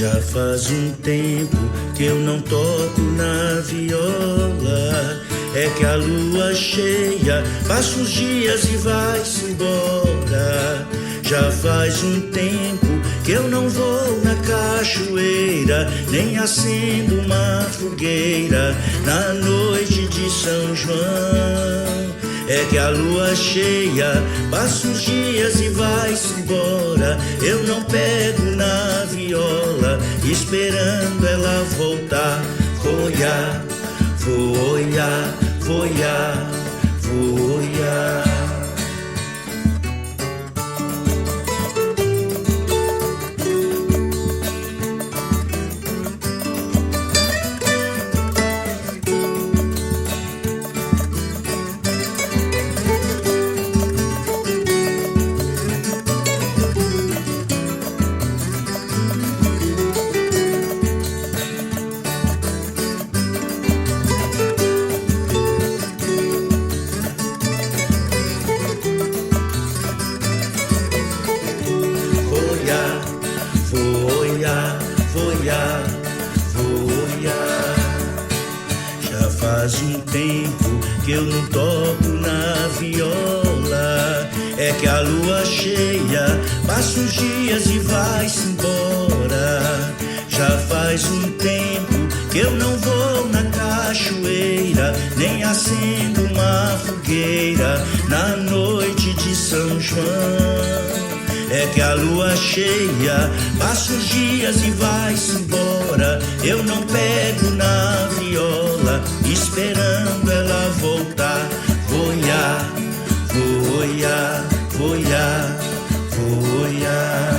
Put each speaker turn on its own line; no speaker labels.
Já faz um tempo que eu não toco na viola. É que a lua cheia passa os dias e vai-se embora. Já faz um tempo que eu não vou na cachoeira, nem acendo uma fogueira na noite de São João. É que a lua cheia passa os dias e vai-se embora. Eu não pego na viola, esperando ela voltar. Voia, voia, voia, voia. Voia, voia, voia. Já faz um tempo que eu não toco na viola. É que a lua cheia passa os dias e vai-se embora. Já faz um tempo que eu não vou na cachoeira, nem acendo uma fogueira na noite de São João. É que a lua cheia passa os dias e vai-se embora. Eu não pego na viola, esperando ela voltar. Voia, voia, voia, voia.